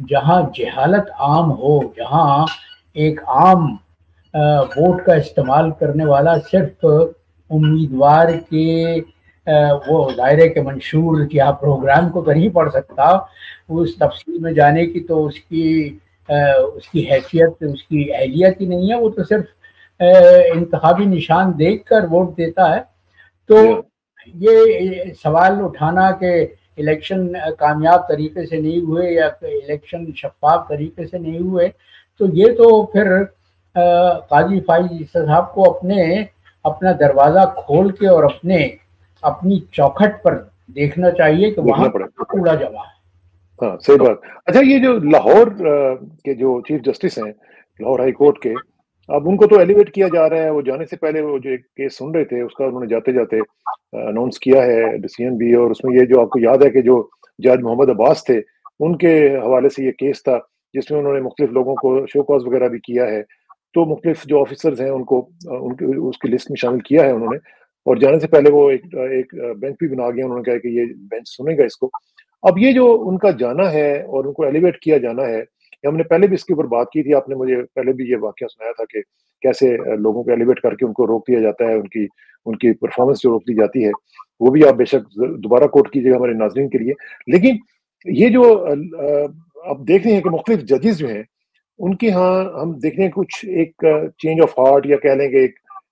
جہاں جہالت عام ہو، جہاں ایک عام ووٹ کا استعمال کرنے والا صرف امیدوار کے وہ دائرے کے منشور یا پروگرام کو نہیں پڑھ سکتا، اس تفصیل میں جانے کی تو اس کی حیثیت، اس کی اہلیت ہی نہیں ہے، وہ تو صرف انتخابی نشان دیکھ کر ووٹ دیتا ہے۔ تو یہ سوال اٹھانا کہ الیکشن کامیاب طریقے سے نہیں ہوئے یا الیکشن شفاف طریقے سے نہیں ہوئے، تو یہ تو پھر قاضی فائز عیسی صاحب کو اپنا دروازہ کھول کے اور اپنی چوکھٹ پر دیکھنا چاہیے کہ وہاں کوڑا جمع ہے۔ ہاں صحیح بات۔ اچھا، یہ جو لاہور کے جو چیف جسٹس ہیں لاہور ہائی کورٹ کے، اب ان کو تو ایلیویٹ کیا جا رہا ہے، وہ جانے سے پہلے وہ جو ایک کیس سن رہے تھے اس کا انہوں نے جاتے جاتے اناؤنس کیا ہے ڈیسیژن بھی، اور اس میں یہ جو آپ کو یاد ہے کہ جو جج محمد عباس تھے ان کے حوالے سے یہ کیس تھا جس میں انہوں نے مختلف لوگوں کو شو کاز وغیرہ بھی کیا ہے، تو مختلف جو آفیسرز ہیں ان کو اس کی لسٹ میں شامل کیا ہے انہوں نے، اور جانے سے پہلے وہ ایک بینچ بھی بنا گیا، انہوں نے کہا کہ یہ بینچ سنے گا اس کو۔ اب یہ جو ان کا جانا ہے اور ان کو ایلیویٹ کیا جانا ہے، ہم نے پہلے بھی اس کے اوپر بات کی تھی، آپ نے مجھے پہلے بھی یہ واقعہ سنایا تھا کہ کیسے لوگوں کو ایلیویٹ کر کے ان کو روک دیا جاتا ہے، ان کی پرفارمنس جو روک دی جاتی ہے، وہ بھی آپ بے شک دوبارہ کوٹ کیجیے گا ہمارے ناظرین کے لیے۔ لیکن یہ جو آپ دیکھ رہے ہیں کہ مختلف ججز جو ہیں ان کے ہاں ہم دیکھ رہے ہیں کچھ ایک چینج آف ہارٹ، یا کہہ لیں کہ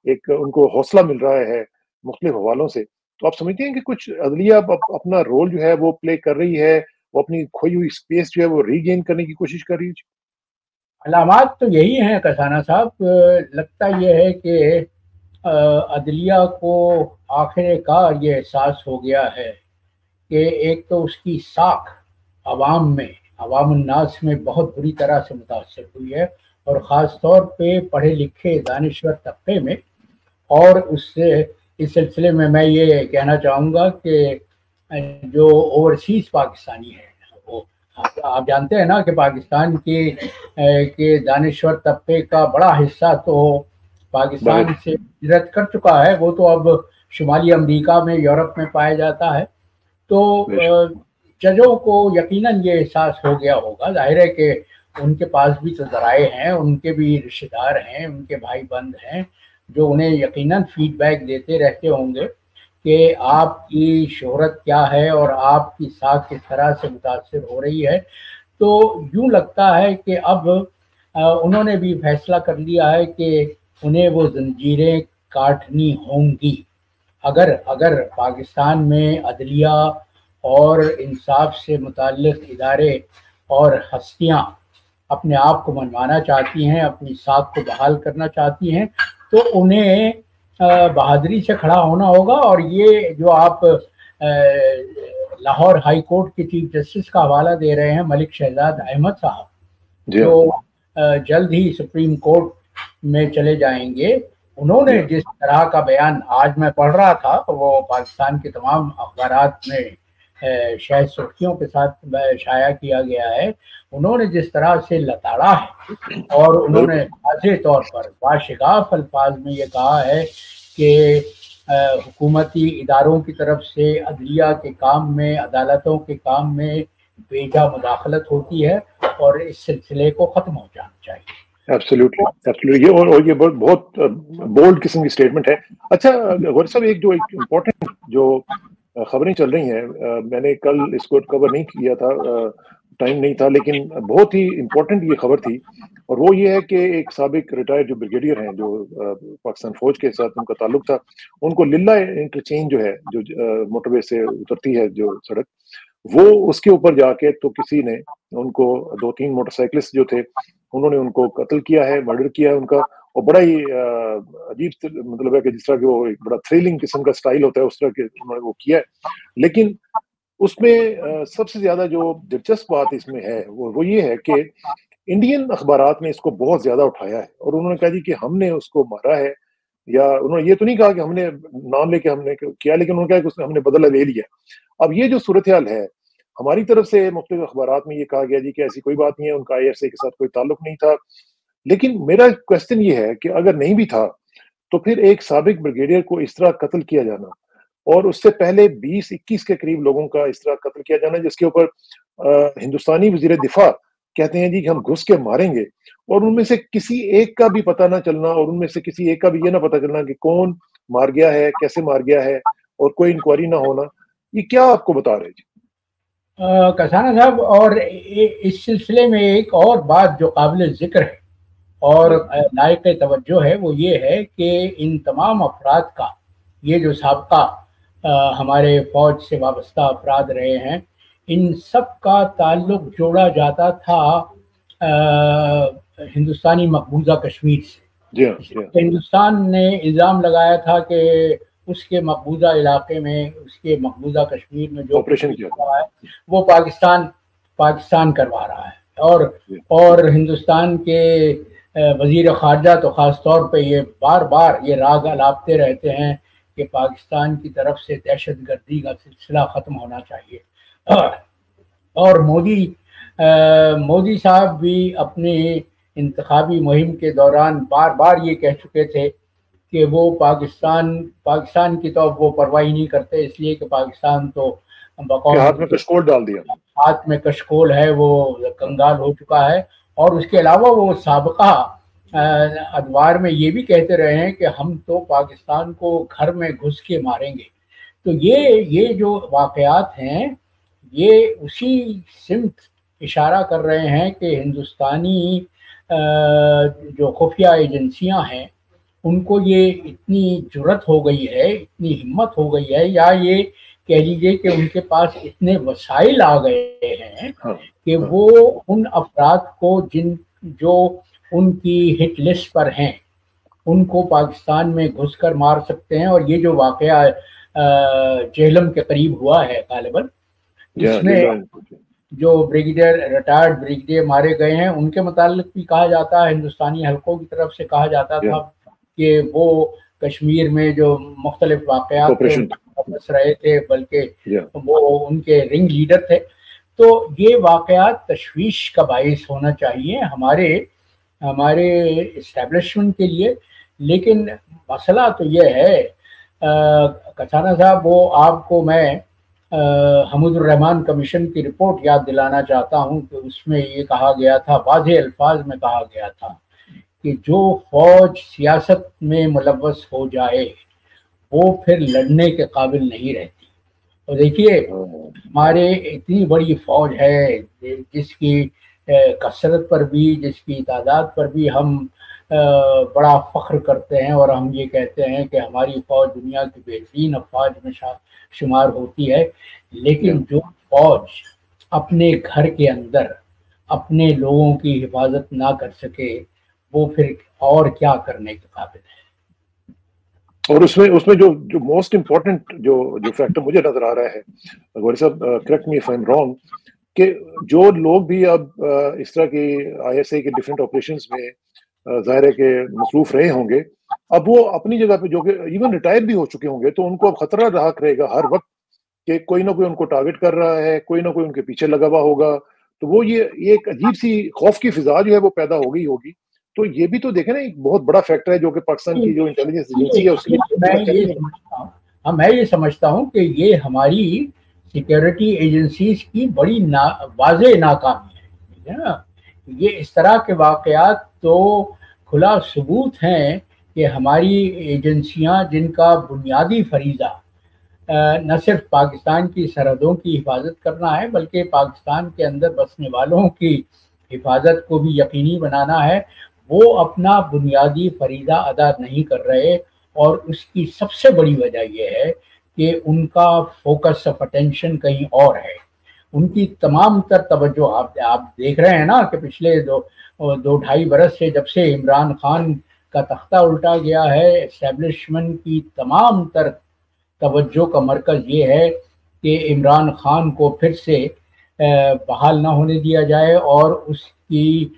ایک ان کو حوصلہ مل رہا ہے مختلف حوالوں سے، تو آپ سمجھتے ہیں کہ کچھ عدلیہ اپنا رول جو ہے وہ پلے کر رہی ہے، وہ اپنی کھوئی ہوئی اسپیس جو ہے وہ ری گین کرنے کی کوشش کر رہی ہے؟ علامات تو یہی ہیں کسانہ صاحب، لگتا یہ ہے کہ عدلیہ کو آخر کار یہ احساس ہو گیا ہے کہ ایک تو اس کی ساکھ عوام الناس میں بہت بری طرح سے متاثر ہوئی ہے، اور خاص طور پہ پڑھے لکھے دانشور طبقے میں۔ اور اس سلسلے میں یہ کہنا چاہوں گا کہ جو اوورسیز پاکستانی ہے، وہ آپ جانتے ہیں نا کہ پاکستان کے دانشور طبقے کا بڑا حصہ تو پاکستان سے ہجرت کر چکا ہے، وہ تو اب شمالی امریکہ میں، یورپ میں پایا جاتا ہے۔ تو ججوں کو یقیناً یہ احساس ہو گیا ہوگا، ظاہر ہے کہ ان کے پاس بھی تو ذرائع ہیں، ان کے بھی رشتہ دار ہیں، ان کے بھائی بند ہیں جو انہیں یقیناً فیڈ بیک دیتے رہتے ہوں گے کہ آپ کی شہرت کیا ہے اور آپ کی ساکھ کس طرح سے متاثر ہو رہی ہے۔ تو یوں لگتا ہے کہ اب انہوں نے بھی فیصلہ کر لیا ہے کہ انہیں وہ زنجیریں کاٹنی ہوں گی اگر پاکستان میں عدلیہ اور انصاف سے متعلق ادارے اور ہستیاں اپنے آپ کو منوانا چاہتی ہیں، اپنی ساکھ کو بحال کرنا چاہتی ہیں، تو انہیں بہادری سے کھڑا ہونا ہوگا۔ اور یہ جو آپ لاہور ہائی کورٹ کے چیف جسٹس کا حوالہ دے رہے ہیں، ملک شہزاد احمد صاحب، جو جلد ہی سپریم کورٹ میں چلے جائیں گے، انہوں نے جس طرح کا بیان آج میں پڑھ رہا تھا، وہ پاکستان کے تمام اخبارات میں شاید سرخیوں کے ساتھ شائع کیا گیا ہے، انہوں نے جس طرح سے لتاڑا ہے اور انہوں نے واضح طور پر باشگاف الفاظ میں یہ کہا ہے کہ حکومتی اداروں کی طرف سے عدلیہ کے کام میں، عدالتوں کے کام میں بیجا مداخلت ہوتی ہے اور اس سلسلے کو ختم ہو جانا چاہیے۔ ایبسلیوٹلی، اور یہ بہت بولڈ قسم کی اسٹیٹمنٹ ہے۔ اچھا غور صاحب، ایک امپورٹنٹ جو خبریں چل رہی ہیں، میں نے کل اس کو کور نہیں کیا تھا، ٹائم نہیں تھا، لیکن بہت ہی امپورٹنٹ یہ خبر تھی، اور وہ یہ ہے کہ ایک سابق ریٹائرڈ جو بریگیڈیئر ہیں جو پاکستان فوج کے ساتھ ان کا تعلق تھا، ان کو للہ انٹرچینج جو ہے، جو موٹر وے سے اترتی ہے جو سڑک، وہ اس کے اوپر جا کے تو کسی نے ان کو 2-3 موٹر سائیکلسٹ جو تھے انہوں نے ان کو قتل کیا ہے، مرڈر کیا ہے ان کا، اور بڑا ہی عجیب مطلب ہے کہ جس طرح کہ وہ ایک بڑا تھرلنگ قسم کا سٹائل ہوتا ہے اس طرح کے انہوں نے وہ کیا ہے۔ لیکن اس میں سب سے زیادہ جو دلچسپ بات اس میں ہے وہ یہ ہے کہ انڈین اخبارات نے اس کو بہت زیادہ اٹھایا ہے، اور انہوں نے کہا جی کہ ہم نے اس کو مارا ہے، یا انہوں نے یہ تو نہیں کہا کہ ہم نے نام لے کے ہم نے کیا، لیکن انہوں نے کہا کہ اس نے ہم نے بدلہ لے لیا۔ اب یہ جو صورتحال ہے، ہماری طرف سے مختلف اخبارات میں یہ کہا گیا جی کہ ایسی کوئی بات نہیں ہے، ان کا آئی ایس اے کے ساتھ کوئی تعلق نہیں تھا، لیکن میرا کوشچن یہ ہے کہ اگر نہیں بھی تھا تو پھر ایک سابق بریگیڈیئر کو اس طرح قتل کیا جانا، اور اس سے پہلے 20-21 کے قریب لوگوں کا اس طرح قتل کیا جانا، جس کے اوپر ہندوستانی وزیر دفاع کہتے ہیں جی کہ ہم گھس کے ماریں گے، اور ان میں سے کسی ایک کا بھی پتہ نہ چلنا، اور ان میں سے کسی ایک کا بھی یہ نہ پتہ چلنا کہ کون مار گیا ہے، کیسے مار گیا ہے، اور کوئی انکوائری نہ ہونا، یہ کیا آپ کو بتا رہے جی؟ کسانہ صاحب، اور اس سلسلے میں ایک اور بات جو قابل ذکر ہے اور لائق توجہ ہے وہ یہ ہے کہ ان تمام افراد کا، یہ جو سابقہ ہمارے فوج سے وابستہ افراد رہے ہیں، ان سب کا تعلق جوڑا جاتا تھا ہندوستانی مقبوضہ کشمیر سے۔ ہندوستان نے الزام لگایا تھا کہ اس کے مقبوضہ علاقے میں، اس کے مقبوضہ کشمیر میں جو آپریشن کیا ہے وہ پاکستان کروا رہا ہے، اور ہندوستان کے وزیر خارجہ تو خاص طور پہ یہ بار بار یہ راگ الاپتے رہتے ہیں کہ پاکستان کی طرف سے دہشت گردی کا سلسلہ ختم ہونا چاہیے، اور مودی صاحب بھی اپنی انتخابی مہم کے دوران بار بار یہ کہہ چکے تھے کہ وہ پاکستان کی تو وہ پرواہ نہیں کرتے، اس لیے کہ پاکستان تو بقول ہاتھ میں کشکول ڈال دیا، ہاتھ میں کشکول ہے، وہ کنگال ہو چکا ہے، اور اس کے علاوہ وہ سابقہ ادوار میں یہ بھی کہتے رہے ہیں کہ ہم تو پاکستان کو گھر میں گھس کے ماریں گے۔ تو یہ جو واقعات ہیں یہ اسی سمت اشارہ کر رہے ہیں کہ ہندوستانی جو خفیہ ایجنسیاں ہیں ان کو یہ اتنی جرت ہو گئی ہے، اتنی ہمت ہو گئی ہے، یا یہ کہہ لیجیے کہ ان کے پاس اتنے وسائل آ گئے ہیں کہ وہ ان افراد کو جو ان کی ہٹ لسٹ پر ہیں ان کو پاکستان میں گھس کر مار سکتے ہیں۔ اور یہ جو واقعہ جہلم کے قریب ہوا ہے غالباً، اس میں جو ریٹائرڈ بریگیڈیئر مارے گئے ہیں ان کے متعلق بھی کہا جاتا ہے، ہندوستانی حلقوں کی طرف سے کہا جاتا تھا کہ وہ کشمیر میں جو مختلف واقعات بس رہے تھے، بلکہ وہ ان کے رنگ لیڈر تھے۔ تو یہ واقعات تشویش کا باعث ہونا چاہیے ہمارے اسٹیبلشمنٹ کے لیے، لیکن مسئلہ تو یہ ہے کسانہ صاحب، وہ آپ کو میں حمود الرحمان کمیشن کی رپورٹ یاد دلانا چاہتا ہوں کہ اس میں یہ کہا گیا تھا، واضح الفاظ میں کہا گیا تھا کہ جو فوج سیاست میں ملوث ہو جائے وہ پھر لڑنے کے قابل نہیں رہتی۔ اور دیکھیے ہمارے اتنی بڑی فوج ہے جس کی کثرت پر بھی، جس کی تعداد پر بھی ہم بڑا فخر کرتے ہیں، اور ہم یہ کہتے ہیں کہ ہماری فوج دنیا کی بہترین افواج میں شمار ہوتی ہے، لیکن جو فوج اپنے گھر کے اندر اپنے لوگوں کی حفاظت نہ کر سکے وہ پھر اور کیا کرنے کے قابل ہے۔ اور اس میں جو موسٹ امپورٹنٹ جو فیکٹر مجھے نظر آ رہا ہے، غوری صاحب correct me if I am wrong, کہ جو لوگ بھی اب اس طرح کی آئی ایس آئی کے ڈفرینٹ آپریشنز میں ظاہر ہے کہ مصروف رہے ہوں گے، اب وہ اپنی جگہ پہ جو کہ ایون ریٹائر بھی ہو چکے ہوں گے، تو ان کو اب خطرہ رہا کرے گا ہر وقت کہ کوئی نہ کوئی ان کو ٹارگٹ کر رہا ہے، کوئی نہ کوئی ان کے پیچھے لگا ہوا ہوگا، تو وہ یہ ایک عجیب سی خوف کی فضا جو ہے وہ پیدا ہو گئی ہوگی۔ تو یہ بھی تو دیکھیں نا ایک بہت بڑا فیکٹر ہے جو کہ پاکستان کی جو انٹیلیجنس ایجنسی ہے اس کی میں یہ سمجھتا ہوں کہ یہ ہماری سیکیورٹی ایجنسیز کی بڑی واضح ناکامی ہے نا۔ یہ اس طرح کے واقعات تو کھلا ثبوت ہیں کہ ہماری ایجنسیاں جن کا بنیادی فریضہ نہ صرف پاکستان کی سرحدوں کی حفاظت کرنا ہے بلکہ پاکستان کے اندر بسنے والوں کی حفاظت کو بھی یقینی بنانا ہے، وہ اپنا بنیادی فریضہ ادا نہیں کر رہے، اور اس کی سب سے بڑی وجہ یہ ہے کہ ان کا فوکس آف اٹینشن کہیں اور ہے۔ ان کی تمام تر توجہ آپ دیکھ رہے ہیں نا کہ پچھلے دو ڈھائی برس سے جب سے عمران خان کا تختہ الٹا گیا ہے، اسٹیبلشمنٹ کی تمام تر توجہ کا مرکز یہ ہے کہ عمران خان کو پھر سے بحال نہ ہونے دیا جائے اور اس کی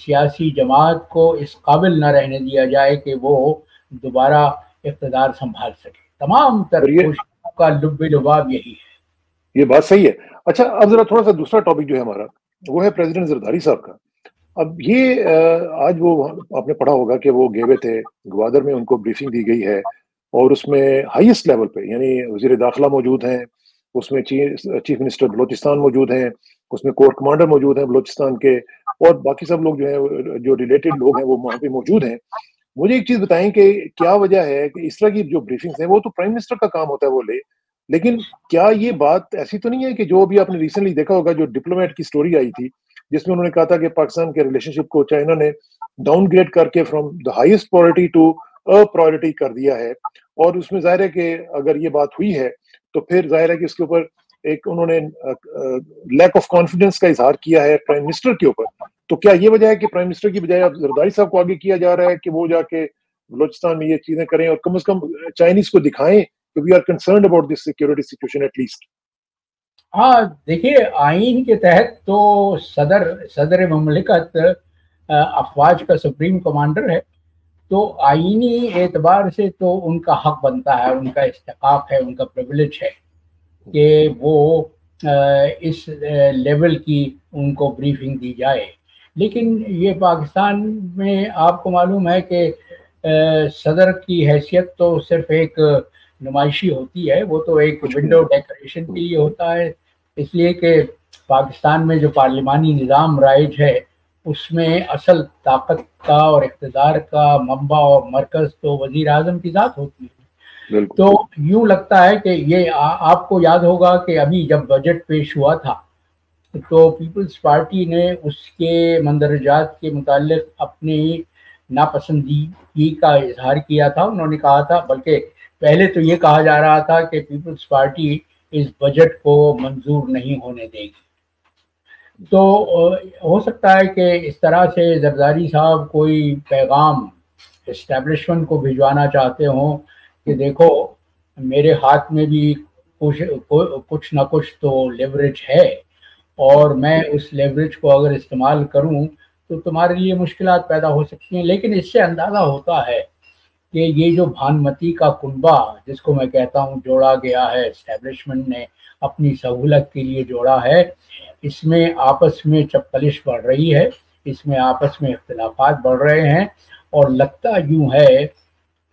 سیاسی جماعت کو اس قابل نہ رہنے دیا جائے کہ وہ دوبارہ اقتدار سنبھال سکے۔ تمام تر کوششوں کا لب لباب یہی ہے۔ یہ بات صحیح ہے۔ اچھا اب ذرا تھوڑا سا دوسرا ٹاپک جو ہے ہمارا وہ ہے پریزیڈنٹ زرداری صاحب کا۔ اب یہ آج وہ آپ نے پڑھا ہوگا کہ وہ گئے ہوئے تھے گوادر میں، ان کو بریفنگ دی گئی ہے، اور اس میں ہائیسٹ لیول پہ یعنی وزیر داخلہ موجود ہیں، اس میں چیف منسٹر بلوچستان موجود ہیں، اس میں کورٹ کمانڈر موجود ہیں بلوچستان کے، اور باقی سب لوگ جو ہیں جو ریلیٹڈ لوگ ہیں وہ وہاں پہ موجود ہیں. مجھے ایک چیز بتائیں کہ کیا وجہ ہے کہ اس طرح کی جو بریفنگز ہیں وہ تو پرائم منسٹر کا کام ہوتا ہے وہ لے، لیکن کیا یہ بات ایسی تو نہیں ہے کہ جو بھی آپ نے ریسنٹلی دیکھا ہوگا جو ڈپلومیٹ کی سٹوری آئی تھی جس میں انہوں نے کہا تھا کہ پاکستان کے ریلیشن شپ کو چائنا نے ڈاؤن گریڈ کر کے from the highest priority to a priority کر دیا ہے، اور اس میں ظاہر ہے کہ اگر یہ بات ہوئی ہے تو پھر ظاہر ہے کہ اس کے اوپر ایک انہوں نے لیک آف کانفیڈنس کا اظہار کیا ہے پرائم منسٹر کے اوپر. تو کیا یہ وجہ ہے کہ پرائم منسٹر کی بجائے اب زرداری صاحب کو آگے کیا جا رہا ہے کہ وہ جا کے بلوچستان میں یہ چیزیں کریں اور کم از کم چائنیز کو دکھائیں کہ we are concerned about this security situation at least? ہاں دیکھیے، آئین کے تحت تو صدر مملکت افواج کا سپریم کمانڈر ہے، تو آئینی اعتبار سے تو ان کا حق بنتا ہے، ان کا استحقاق ہے، ان کا پریویلیج ہے کہ وہ اس لیول کی ان کو بریفنگ دی جائے. لیکن یہ پاکستان میں آپ کو معلوم ہے کہ صدر کی حیثیت تو صرف ایک نمائشی ہوتی ہے، وہ تو ایک ونڈو ڈیکوریشن کے لیے ہوتا ہے، اس لیے کہ پاکستان میں جو پارلیمانی نظام رائج ہے اس میں اصل طاقت کا اور اقتدار کا منبع اور مرکز تو وزیر اعظم کی ذات ہوتی ہے. تو یوں لگتا ہے کہ یہ آپ کو یاد ہوگا کہ ابھی جب بجٹ پیش ہوا تھا تو پیپلز پارٹی نے اس کے مندرجات کے متعلق اپنی ناپسندیدگی کا اظہار کیا تھا. انہوں نے کہا تھا، بلکہ پہلے تو یہ کہا جا رہا تھا کہ پیپلز پارٹی اس بجٹ کو منظور نہیں ہونے دے گی. تو ہو سکتا ہے کہ اس طرح سے زرداری صاحب کوئی پیغام اسٹیبلشمنٹ کو بھجوانا چاہتے ہوں کہ دیکھو میرے ہاتھ میں بھی کچھ نہ کچھ تو لیوریج ہے، اور میں اس لیوریج کو اگر استعمال کروں تو تمہارے لیے مشکلات پیدا ہو سکتی ہیں. لیکن اس سے اندازہ ہوتا ہے کہ یہ جو بھانمتی کا کنبہ جس کو میں کہتا ہوں جوڑا گیا ہے، اسٹیبلشمنٹ نے اپنی سہولت کے لیے جوڑا ہے، اس میں آپس میں چپقلش بڑھ رہی ہے، اس میں آپس میں اختلافات بڑھ رہے ہیں، اور لگتا یوں ہے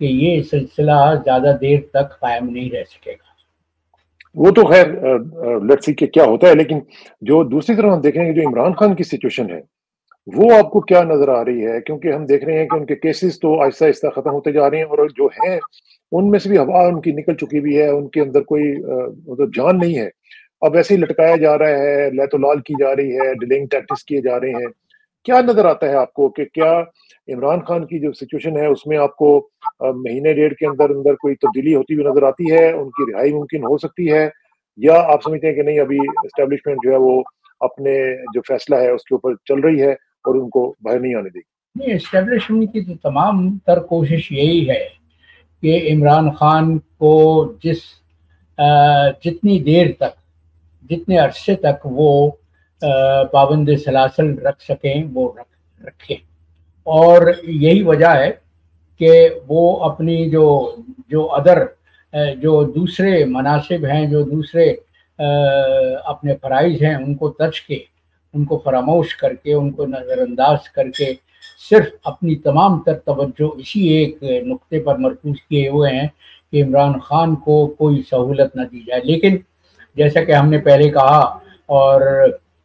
کہ یہ سلسلہ زیادہ دیر تک قائم نہیں رہ سکے گا. وہ تو خیر لیٹس سی کہ کیا ہوتا ہے. لیکن جو دوسری طرف ہم دیکھ رہے ہیں کہ جو عمران خان کی سچویشن ہے وہ آپ کو کیا نظر آ رہی ہے؟ کیونکہ ہم دیکھ رہے ہیں کہ ان کے کیسز تو آہستہ آہستہ ختم ہوتے جا رہے ہیں، اور جو ہیں ان میں سے بھی ہوا ان کی نکل چکی بھی ہے، ان کے اندر کوئی مطلب جان نہیں ہے. اب ایسے ہی لٹکایا جا رہا ہے، لیت و لال کی جا رہی ہے، ڈیلنگ ٹیکٹکس کیے جا رہے ہیں. کیا نظر آتا ہے آپ کو کہ کیا عمران خان کی جو سچویشن ہے اس میں آپ کو مہینے ڈیڑھ کے اندر اندر کوئی تبدیلی ہوتی ہوئی نظر آتی ہے؟ ان کی رہائی ممکن ہو سکتی ہے، یا آپ سمجھتے ہیں کہ نہیں ابھی اسٹیبلشمنٹ جو ہے وہ اپنے جو فیصلہ ہے اس کے اوپر چل رہی ہے اور ان کو باہر نہیں آنے دے گی؟ نہیں، اسٹیبلشمنٹ کی تو تمام تر کوشش یہی ہے کہ عمران خان کو جتنی دیر تک، جتنے عرصے تک وہ پابند سلاسل رکھ سکیں وہ رکھیں. اور یہی وجہ ہے کہ وہ اپنی جو دوسرے مناصب ہیں، جو دوسرے اپنے فرائض ہیں، ان کو ترک کے، ان کو فراموش کر کے، ان کو نظر انداز کر کے صرف اپنی تمام تر توجہ اسی ایک نقطے پر مرکوز کیے ہوئے ہیں کہ عمران خان کو کوئی سہولت نہ دی جائے. لیکن جیسا کہ ہم نے پہلے کہا اور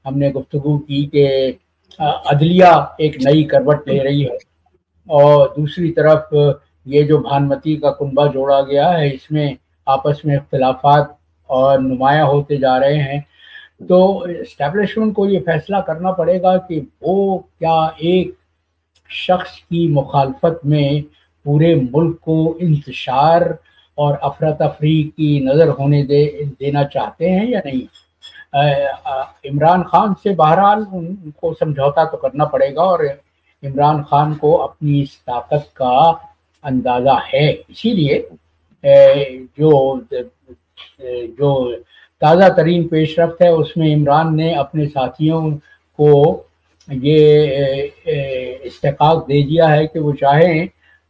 ہم نے گفتگو کی کہ عدلیہ ایک نئی کروٹ لے رہی ہے، اور دوسری طرف یہ جو بھانمتی کا کنبہ جوڑا گیا ہے اس میں آپس میں اختلافات اور نمایاں ہوتے جا رہے ہیں. تو اسٹیبلشمنٹ کو یہ فیصلہ کرنا پڑے گا کہ وہ کیا ایک شخص کی مخالفت میں پورے ملک کو انتشار اور افراتفری کی نظر ہونے دینا چاہتے ہیں یا نہیں. عمران خان سے بہرحال ان کو سمجھوتا تو کرنا پڑے گا، اور عمران خان کو اپنی اس طاقت کا اندازہ ہے. اسی لیے جو تازہ ترین پیش رفت ہے اس میں عمران نے اپنے ساتھیوں کو یہ استحقاق دے دیا ہے کہ وہ چاہیں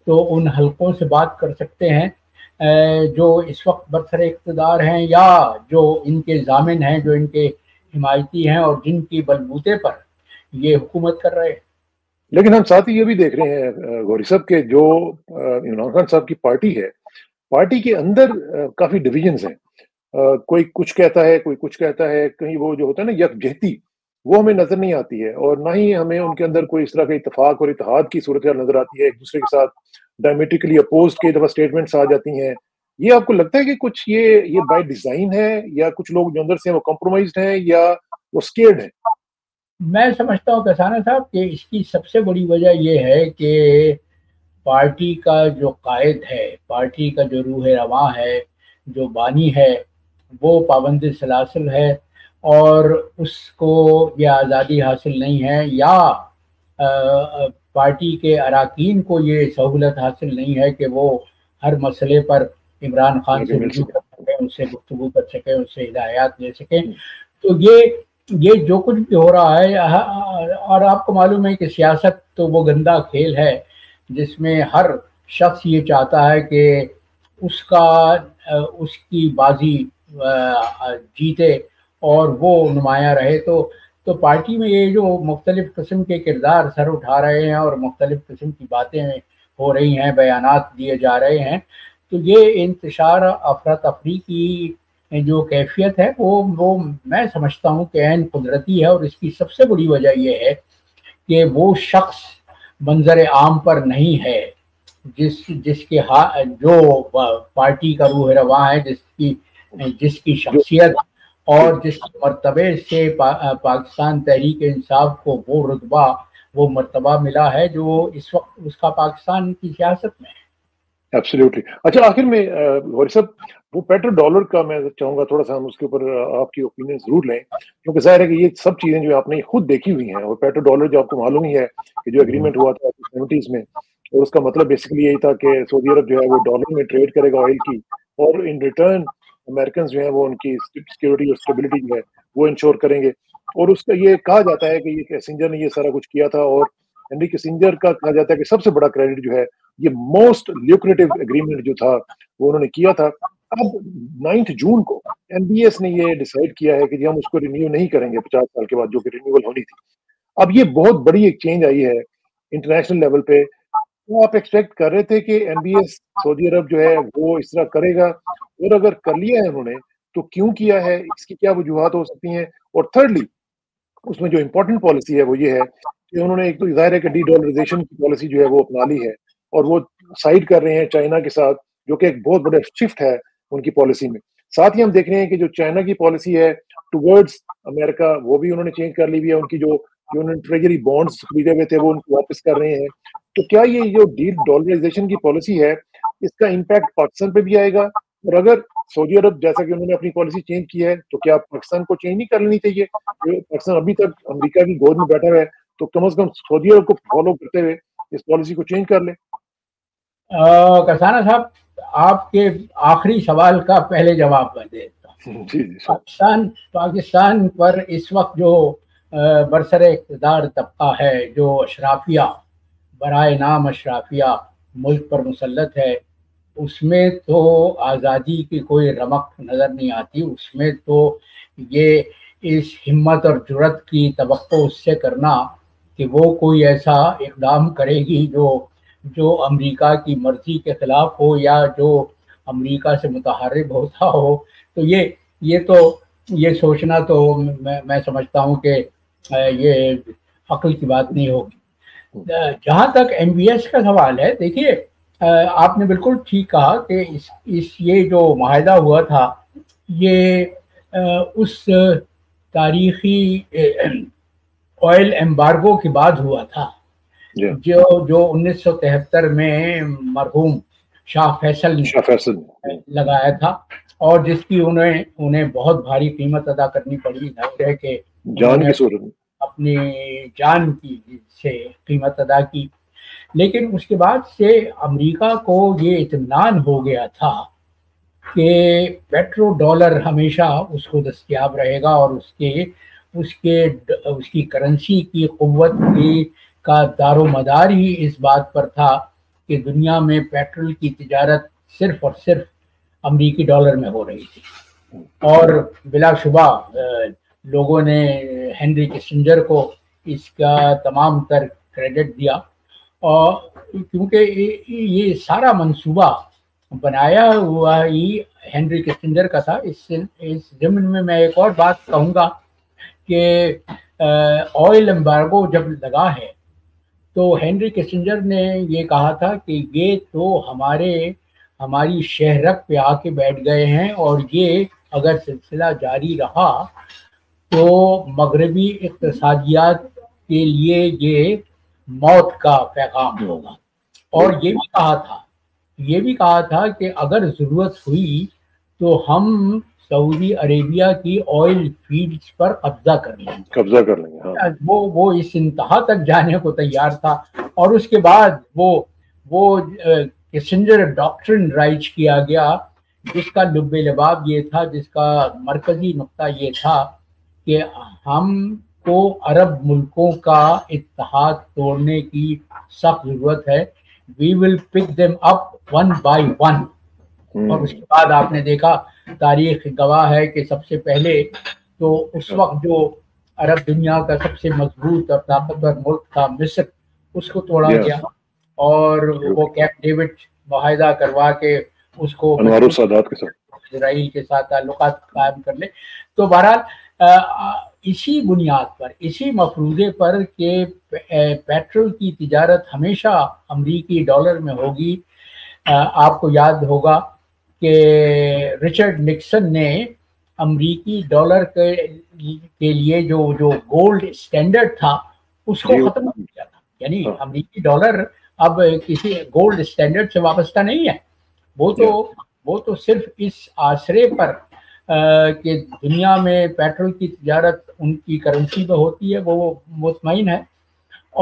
تو ان حلقوں سے بات کر سکتے ہیں جو اس وقت برسر اقتدار ہیں یا جو ان کے ضامن ہیں، جو ان کے حمایتی ہیں اور جن کی بلبوتے پر یہ حکومت کر رہے ہیں. لیکن ہم ساتھ ہی یہ بھی دیکھ رہے ہیں غوری صاحب کہ جو عمران خان صاحب کی پارٹی ہے، پارٹی کے اندر کافی ڈویژنز ہیں. کوئی کچھ کہتا ہے، کوئی کچھ کہتا ہے. کہیں وہ جو ہوتا ہے نا یکجہتی، وہ ہمیں نظر نہیں آتی ہے، اور نہ ہی ہمیں ان کے اندر کوئی اس طرح کا اتفاق اور اتحاد کی صورتحال نظر آتی ہے. ایک دوسرے کے ساتھ ڈائمیٹیکلی اپوزڈ کئی دفعہ اسٹیٹمنٹس آ جاتی ہیں. یہ آپ کو لگتا ہے کہ کچھ یہ بائی ڈیزائن ہے، یا کچھ لوگ جو اندر سے وہ کمپرومائزڈ ہیں، یا وہ اسکیئرڈ ہیں؟ میں سمجھتا ہوں کسانہ صاحب کہ اس کی سب سے بڑی وجہ یہ ہے کہ پارٹی کا جو قائد ہے، پارٹی کا جو روح رواں ہے، جو بانی ہے، وہ پابند سلاسل ہے، اور اس کو یہ آزادی حاصل نہیں ہے، یا پارٹی کے اراکین کو یہ سہولت حاصل نہیں ہے کہ وہ ہر مسئلے پر عمران خان سے رجوع کر سکیں، اس سے گفتگو کر سکیں، اس سے ہدایات لے سکیں. تو یہ جو کچھ بھی ہو رہا ہے، اور آپ کو معلوم ہے کہ سیاست تو وہ گندا کھیل ہے جس میں ہر شخص یہ چاہتا ہے کہ اس کی بازی جیتے اور وہ نمایاں رہے. تو پارٹی میں یہ جو مختلف قسم کے کردار سر اٹھا رہے ہیں اور مختلف قسم کی باتیں ہو رہی ہیں، بیانات دیے جا رہے ہیں، تو یہ انتشار افراتفری کی جو کیفیت ہے وہ میں سمجھتا ہوں کہ عین قدرتی ہے. اور اس کی سب سے بڑی وجہ یہ ہے کہ وہ شخص منظر عام پر نہیں ہے جس کے جو پارٹی کا روح رواں ہے، جس کی شخصیت اور جس مرتبے سے پاکستان تحریک انصاف کو وہ رتبہ، وہ مرتبہ ملا ہے جو اس وقت اس کا پاکستان کی سیاست میں ہے. ایبسلیوٹلی. اچھا، آخر میں غوری صاحب، وہ پیٹرو ڈالر کا میں چاہوں گا تھوڑا سا ہم اس کے اوپر آپ کی اوپینین ضرور لیں، کیونکہ ظاہر ہے کہ یہ سب چیزیں جو آپ نے خود دیکھی ہوئی ہیں، اور پیٹرو ڈالر جو آپ کو معلوم ہی ہے کہ جو اگریمنٹ ہوا تھا 70s میں، اور اس کا مطلب بیسیکلی یہی تھا کہ سعودی عرب جو ہے وہ ڈالر میں ٹریڈ کرے گا آئل کی، اور ان ریٹرن امریکنز جو ہیں وہ ان کی سیکورٹی اور اسٹیبلٹی جو ہے وہ انشور کریں گے. اور اس کا یہ کہا جاتا ہے کہ یہ کیسنجر نے یہ سارا کچھ کیا تھا، اور ہنری کیسنجر کا کہا جاتا ہے کہ سب سے بڑا کریڈٹ جو ہے یہ موسٹ لیوکریٹو اگریمنٹ جو تھا وہ انہوں نے کیا تھا. اب 9 جون کو این بی ایس نے یہ ڈیسائیڈ کیا ہے کہ ہم اس کو رینیو نہیں کریں گے 50 سال کے بعد، جو کہ رینیول ہونی تھی. اب یہ بہت بڑی ایک چینج آئی ہے انٹرنیشنل لیول پہ. وہ آپ ایکسپیکٹ کر رہے تھے کہ این بی ایس سعودی عرب جو ہے وہ اس طرح کرے گا؟ اور اگر کر لیا ہے انہوں نے تو کیوں کیا ہے؟ اس کی کیا وجوہات ہو سکتی ہیں؟ اور تھرڈلی اس میں جو امپورٹنٹ پالیسی ہے وہ یہ ہے کہ انہوں نے ایک تو ظاہر ہے کہ ڈی ڈالرائزیشن کی پالیسی جو ہے وہ اپنا لی ہے، اور وہ سائڈ کر رہے ہیں چائنا کے ساتھ، جو کہ ایک بہت بڑا شفٹ ہے ان کی پالیسی میں. ساتھ ہی ہم دیکھ رہے ہیں کہ جو چائنا کی پالیسی ہے ٹوورڈز امریکہ، وہ بھی انہوں نے چینج کر لی ہوئی ہے. ان کی جو انہوں نے ٹریجری بانڈز خریدے ہوئے تھے وہ ان کو واپس کر رہے ہیں. تو کیا یہ جو ڈی ڈالرائزیشن کی پالیسی ہے اس کا امپیکٹ پاکستان پہ بھی آئے گا؟ اور اگر سعودی عرب جیسا کہ انہوں نے اپنی پالیسی چینج کی ہے تو کیا پاکستان کو چینج نہیں کر لینی چاہیے؟ پاکستان ابھی تک امریکہ کی گود میں بیٹھا ہوا ہے، تو کم از کم سعودی عرب کو فالو کرتے ہوئے اس پالیسی کو چینج کر لے. کسانہ صاحب، آپ کے آخری سوال کا پہلے جواب میں دیتا ہوں. پاکستان پر اس وقت جو برسر اقتدار طبقہ ہے، جو اشرافیہ برائے نام اشرافیہ ملک پر مسلط ہے، اس میں تو آزادی کی کوئی رمق نظر نہیں آتی. اس میں تو یہ اس ہمت اور جرت کی توقع اس سے کرنا کہ وہ کوئی ایسا اقدام کرے گی جو امریکہ کی مرضی کے خلاف ہو، یا جو امریکہ سے متحرک ہوتا ہو، تو یہ سوچنا تو میں سمجھتا ہوں کہ یہ عقل کی بات نہیں ہوگی. جہاں تک ایم بی ایس کا سوال ہے، دیکھیے آپ نے بالکل ٹھیک کہا کہ یہ جو معاہدہ ہوا تھا یہ اس تاریخی آئل ایمبارگو کے بعد ہوا تھا جو 1973 میں مرحوم شاہ فیصل نے لگایا تھا، اور جس کی انہیں بہت بھاری قیمت ادا کرنی پڑی. ظاہر ہے کہ جان کی صورت میں اپنی جان کی سے قیمت ادا کی. لیکن اس کے بعد سے امریکہ کو یہ اطمینان ہو گیا تھا کہ پیٹرو ڈالر ہمیشہ اس کو دستیاب رہے گا، اور اس کی کرنسی کی قوت کا دار و مدار ہی اس بات پر تھا کہ دنیا میں پیٹرول کی تجارت صرف اور صرف امریکی ڈالر میں ہو رہی تھی. اور بلا شبہ لوگوں نے ہنری کسنجر کو اس کا تمام تر کریڈٹ دیا، اور کیونکہ یہ سارا منصوبہ بنایا ہوا ہی ہنری کسنجر کا تھا. اس ضمن میں ایک اور بات کہوں گا کہ آئل ایمبارگو جب لگا ہے تو ہینری کسنجر نے یہ کہا تھا کہ یہ تو ہماری شہرت پہ آ کے بیٹھ گئے ہیں، اور یہ اگر سلسلہ جاری رہا تو مغربی اقتصادیات کے لیے یہ موت کا پیغام ہوگا۔ اور یہ بھی کہا تھا کہ اگر ضرورت ہوئی تو ہم سعودی عربیہ کی آئل فیلڈز پر قبضہ کر لیں گے۔ وہ اس انتہا تک جانے کو تیار تھا، اور اس کے بعد وہ کسنجر ڈاکٹرن رائج کیا گیا، جس کا لب لباب یہ تھا، جس کا مرکزی نقطہ یہ تھا کہ ہم کو عرب ملکوں کا اتحاد توڑنے کی سخت ضرورت ہے، we will pick them up one by one۔ اور اس کے بعد آپ نے دیکھا، تاریخ گواہ ہے کہ سب سے پہلے تو اس وقت جو عرب دنیا کا سب سے مضبوط اور طاقتور ملک تھا مصر، اس کو توڑا گیا، اور وہ کیمپ ڈیوڈ معاہدہ کروا کے اس کو انوار السادات کے ساتھ اسرائیل کے ساتھ تعلقات قائم کر لے۔ تو بہرحال اسی بنیاد پر، اسی مفروضے پر کہ پیٹرول کی تجارت ہمیشہ امریکی ڈالر میں ہوگی، آپ کو یاد ہوگا کہ رچرڈ نکسن نے امریکی ڈالر کے لیے جو گولڈ اسٹینڈرڈ تھا اس کو ختم کیا تھا، یعنی امریکی ڈالر اب کسی گولڈ اسٹینڈرڈ سے وابستہ نہیں ہے، وہ تو صرف اس آسرے پر کہ دنیا میں پیٹرول کی تجارت ان کی کرنسی میں ہوتی ہے وہ مطمئن ہے۔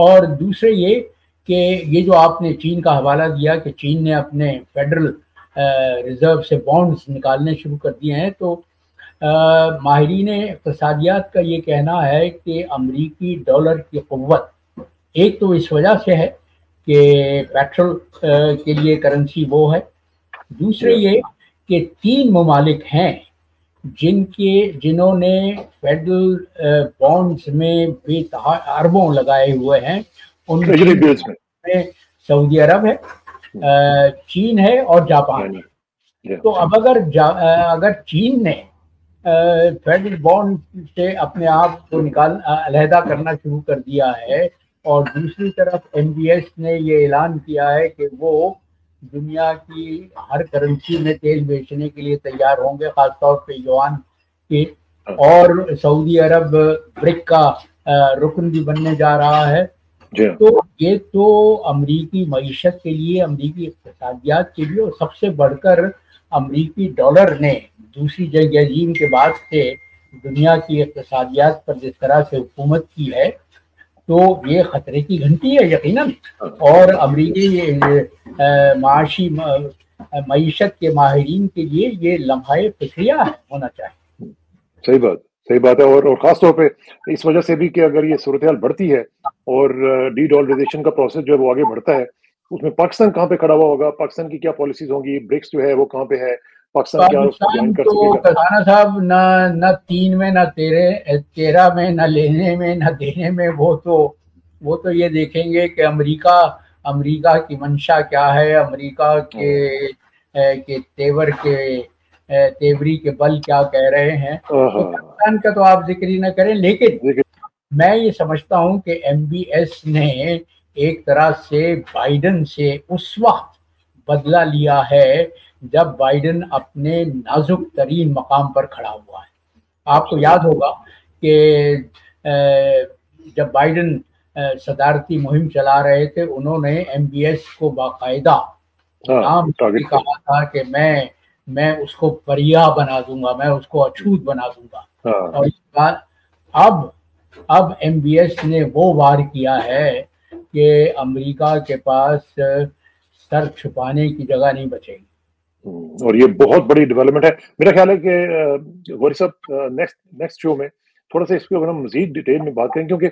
اور دوسرے یہ کہ یہ جو آپ نے چین کا حوالہ دیا کہ چین نے اپنے فیڈرل ریزرو سے بانڈز نکالنے شروع کر دیے ہیں، تو ماہرین اقتصادیات کا یہ کہنا ہے کہ امریکی ڈالر کی قوت ایک تو اس وجہ سے ہے کہ پیٹرول کے لیے کرنسی وہ ہے، دوسرے یہ کہ 3 ممالک ہیں جنہوں نے فیڈرل بانڈز میں بے اربوں لگائے ہوئے ہیں، ان میں سعودی عرب ہے، چین ہے اور جاپان ہے۔ تو اب اگر چین نے فیڈرل بانڈ سے اپنے آپ کو علیحدہ کرنا شروع کر دیا ہے، اور دوسری طرف ایم بی ایس نے یہ اعلان کیا ہے کہ وہ دنیا کی ہر کرنسی میں تیل بیچنے کے لیے تیار ہوں گے، خاص طور پہ یوان کی، اور سعودی عرب برک کا رکن بھی بننے جا رہا ہے، تو یہ تو امریکی معیشت کے لیے، امریکی اقتصادیات کے لیے، اور سب سے بڑھ کر امریکی ڈالر نے دوسری جنگ عظیم کے بعد سے دنیا کی اقتصادیات پر جس طرح سے حکومت کی ہے، تو یہ خطرے کی گھنٹی ہے یقیناً، اور امریکی معاشی معیشت کے ماہرین کے لیے یہ لمحہ فکریہ ہونا چاہیے۔ صحیح بات ہے، اور خاص طور پہ اس وجہ سے بھی کہ اگر یہ صورتحال بڑھتی ہے اور ڈی ڈالرائزیشن کا پروسیس جو ہے وہ آگے بڑھتا ہے، اس میں پاکستان کہاں پہ کھڑا ہوا ہوگا، پاکستان کی کیا پالیسیز ہوں گی، برکس جو ہے وہ کہاں پہ ہے، پاکستان کیا اس کو جوائن کر سکے گا؟ کسانہ صاحب نہ 3 میں، نہ 13 میں، نہ لینے میں نہ دینے میں، وہ تو یہ دیکھیں گے کہ امریکہ کی منشا کیا ہے، امریکہ کے تیوری کے بل کیا کہہ رہے ہیں۔ تو پاکستان کا تو آپ ذکر ہی نہ کریں، لیکن میں یہ سمجھتا ہوں کہ ایم بی ایس نے ایک طرح سے بائیڈن سے اس وقت بدلہ لیا ہے جب بائیڈن اپنے نازک ترین مقام پر کھڑا ہوا ہے۔ آپ کو یاد ہوگا کہ جب بائیڈن صدارتی مہم چلا رہے تھے، انہوں نے ایم بی ایس کو باقاعدہ نام کہا تھا کہ میں اس کو پریا بنا دوں گا، میں اس کو اچھوت بنا دوں گا، اور اس بار اب ایم بی ایس نے وہ وار کیا ہے کہ امریکہ کے پاس سر چھپانے کی جگہ نہیں بچے گی۔ اور یہ بہت بڑی ڈیولپمنٹ ہے۔ میرا خیال ہے کہ غوری صاحب نیکسٹ شو میں تھوڑا سا اس کے اوپر ہم مزید ڈیٹیل میں بات کریں، کیونکہ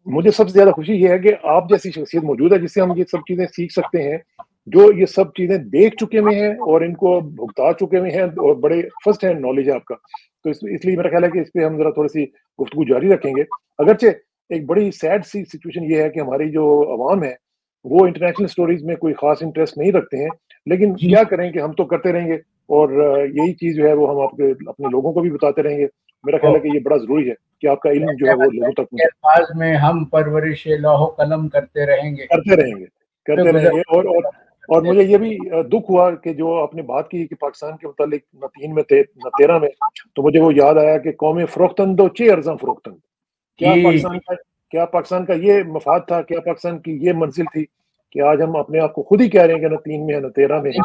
مجھے سب سے زیادہ خوشی یہ ہے کہ آپ جیسی شخصیت موجود ہے جس سے ہم یہ سب چیزیں سیکھ سکتے ہیں، جو یہ سب چیزیں دیکھ چکے ہوئے ہیں اور ان کو بھگتا چکے ہوئے ہیں، اور بڑے فرسٹ ہینڈ نالج ہے آپ کا۔ تو اس لیے میرا خیال ہے کہ اس پہ ہم ذرا تھوڑی سی گفتگو جاری رکھیں گے۔ اگرچہ ایک بڑی سیڈ سی سچویشن یہ ہے کہ ہماری جو عوام ہے وہ انٹرنیشنل سٹوریز میں کوئی خاص انٹرسٹ نہیں رکھتے ہیں، لیکن کیا کریں کہ ہم تو کرتے رہیں گے، اور یہی چیز جو ہے وہ ہم اپنے لوگوں کو بھی بتاتے رہیں گے، میرا خیال ہے کہ یہ بڑا ضروری ہے کہ آپ کا علم جو ہے وہ لوگوں تک پہنچے. الفاظ میں ہم پرورش لوح قلم کرتے رہیں گے. اور مجھے یہ بھی دکھ ہوا کہ جو آپ نے بات کی کہ پاکستان کے متعلق نہ 3 میں تھے نہ 13 میں, تو مجھے وہ یاد آیا کہ قوم فروختن دو چی ارزاں فروختن. کیا پاکستان کا یہ مفاد تھا, کیا پاکستان کی یہ منزل تھی کہ آج ہم اپنے آپ کو خود ہی کہہ رہے ہیں کہ نہ 3 میں ہے نہ 13 میں ہے.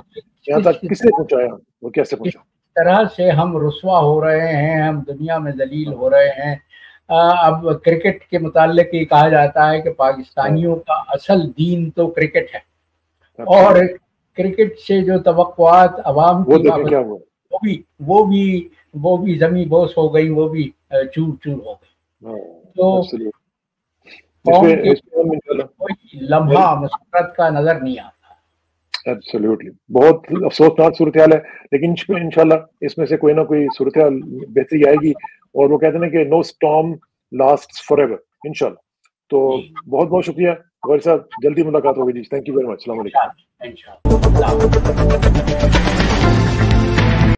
یہاں تک کس نے پہنچایا, وہ کیسے پہنچا؟ طرح سے ہم رسوا ہو رہے ہیں, ہم دنیا میں ذلیل ہو رہے ہیں. اب کرکٹ کے متعلق یہ کہا جاتا ہے کہ پاکستانیوں کا اصل دین تو کرکٹ ہے, اور کرکٹ سے جو توقعات عوام کی وہ بھی زمیں بوس ہو گئی, وہ بھی چور چور ہو گئی. تو کوئی لمحہ مسرت کا نظر نہیں آتا. ایبسلیوٹلی, بہت افسوسناک صورتحال ہے, لیکن انشاءاللہ اس میں سے کوئی نہ کوئی صورتحال بہتری آئے گی, اور وہ کہتے ہیں کہ نو اسٹارم لاسٹس فار ایور انشاءاللہ. تو بہت بہت شکریہ غور صاحب, جلدی ملاقات ہوگی جی. Thank you very much. السلام علیکم.